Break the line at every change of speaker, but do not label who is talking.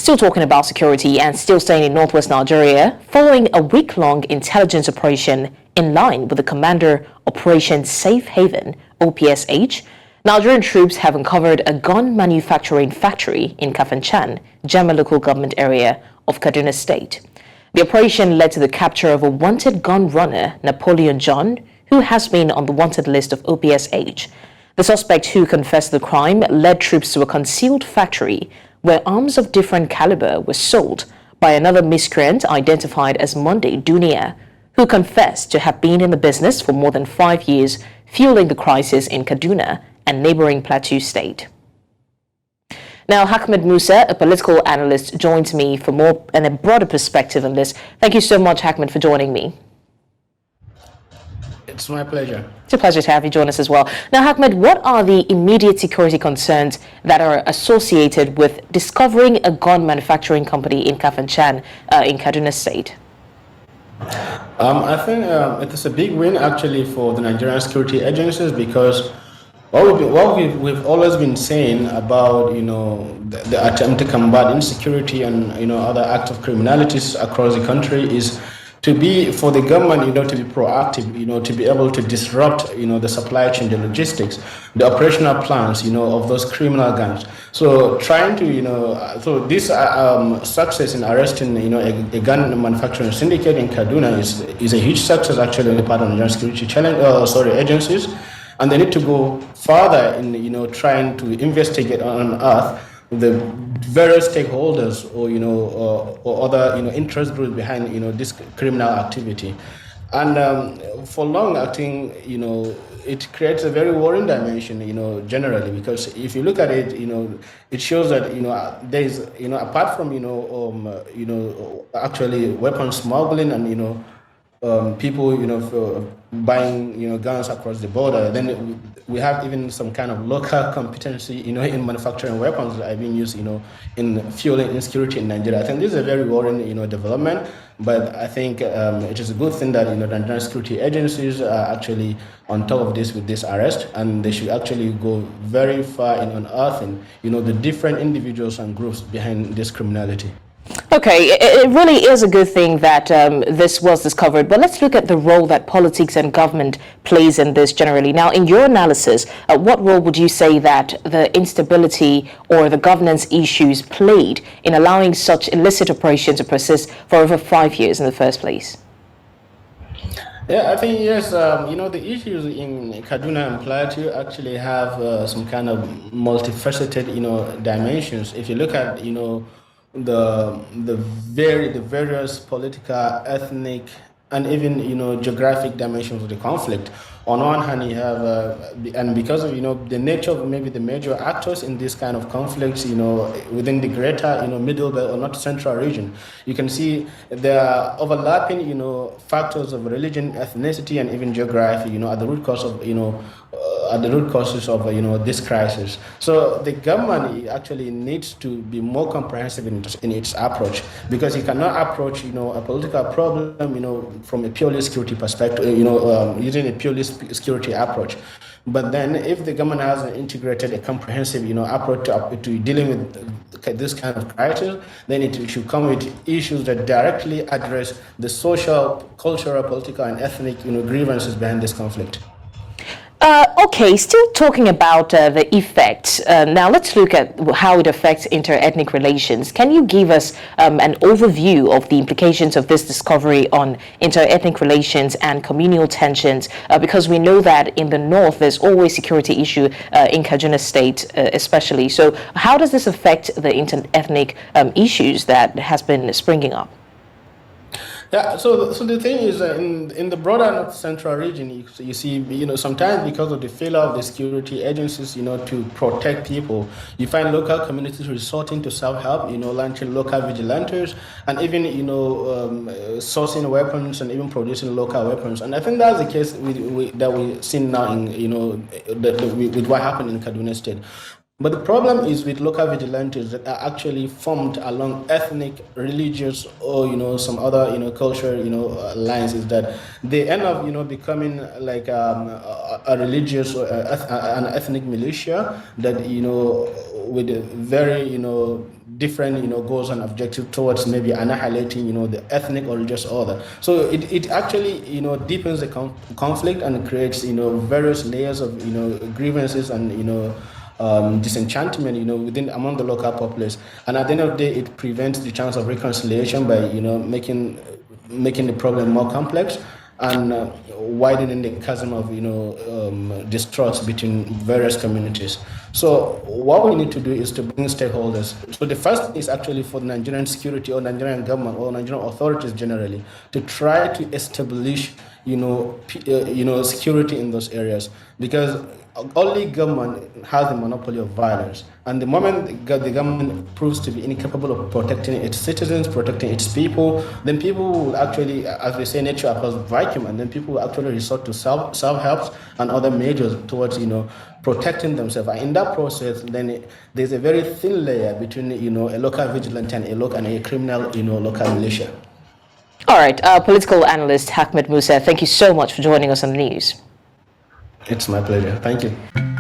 Still talking about security and still staying in northwest Nigeria, following a week-long intelligence operation in line with the Commander Operation Safe Haven, OPSH, Nigerian troops have uncovered a gun manufacturing factory in Kafanchan, Jema'a local government area of Kaduna State. The operation led to the capture of a wanted gun runner, Napoleon John, who has been on the wanted list of OPSH. The suspect, who confessed the crime, led troops to a concealed factory where arms of different caliber were sold by another miscreant identified as Monday Dunia, who confessed to have been in the business for more than 5 years, fueling the crisis in Kaduna and neighboring Plateau State. Now, Ahmed Musa, a political analyst, joins me for more and a broader perspective on this. Thank you so much, Ahmed, for joining me.
It's my pleasure.
It's a pleasure to have you join us as well. Now, Ahmed, what are the immediate security concerns that are associated with discovering a gun manufacturing company in Kafanchan in Kaduna State?
I think it is a big win actually for the Nigerian security agencies, because what we've always been saying about the attempt to combat insecurity and other acts of criminalities across the country is to be for the government to be proactive, to be able to disrupt the supply chain, the logistics, the operational plans of those criminal gangs. So trying to so this success in arresting a gun manufacturing syndicate in Kaduna is a huge success actually on the part of Nigerian security agencies, and they need to go further in trying to investigate and unearth the various stakeholders or other interest groups behind this criminal activity. And for long acting, it creates a very worrying dimension generally, because if you look at it, it shows that there is apart from actually weapon smuggling and people buying guns across the border, then we have even some kind of local competency in manufacturing weapons that are being used in fueling insecurity in Nigeria. I think this is a very worrying development, but I think it is a good thing that the Nigerian security agencies are actually on top of this with this arrest, and they should actually go very far in unearthing the different individuals and groups behind this criminality.
Okay, it really is a good thing that this was discovered, but let's look at the role that politics and government plays in this generally. Now, in your analysis, what role would you say that the instability or the governance issues played in allowing such illicit operations to persist for over 5 years in the first place?
Yeah, I think yes. The issues in Kaduna and Plateau actually have some kind of multifaceted, dimensions. If you look at, the various political, ethnic, and even geographic dimensions of the conflict. On one hand, you have and because of the nature of maybe the major actors in this kind of conflicts, within the greater middle belt or not central region, you can see there are overlapping factors of religion, ethnicity, and even geography at the root cause of at the root causes of this crisis. So the government actually needs to be more comprehensive in its approach, because you cannot approach a political problem from a purely security perspective, using a purely security approach. But then if the government has an integrated, a comprehensive approach to dealing with this kind of crisis, then it should come with issues that directly address the social, cultural, political, and ethnic grievances behind this conflict.
Okay, still talking about the effects. Now let's look at how it affects inter-ethnic relations. Can you give us an overview of the implications of this discovery on inter-ethnic relations and communal tensions? Because we know that in the north there's always security issue in Kaduna State especially. So how does this affect the inter-ethnic issues that has been springing up?
Yeah, so the thing is, in the broader North Central region, you see, sometimes because of the failure of the security agencies, to protect people, you find local communities resorting to self-help, launching local vigilantes, and even, sourcing weapons and even producing local weapons. And I think that's the case that we've seen now in, with what happened in Kaduna State. But the problem is with local vigilantes that are actually formed along ethnic, religious, or some other cultural lines, is that they end up becoming like a religious or an ethnic militia that with a very different, goals and objectives towards maybe annihilating, the ethnic or religious order. So it actually, deepens the conflict and creates, various layers of, grievances and, disenchantment, among the local populace. And at the end of the day, it prevents the chance of reconciliation by, making the problem more complex and widening the chasm of distrust between various communities. So what we need to do is to bring stakeholders. So the first is actually for the Nigerian security or Nigerian government or Nigerian authorities generally to try to establish security in those areas, because only government has the monopoly of violence. And the moment the government proves to be incapable of protecting its citizens, protecting its people, then people will actually, as we say, nature opposes vacuum, and then people will actually resort to self-help and other measures towards, protecting themselves. And in that process, then there's a very thin layer between, a local vigilante and a criminal, local militia.
All right, political analyst Ahmed Musa, thank you so much for joining us on the news.
It's my pleasure. Thank you.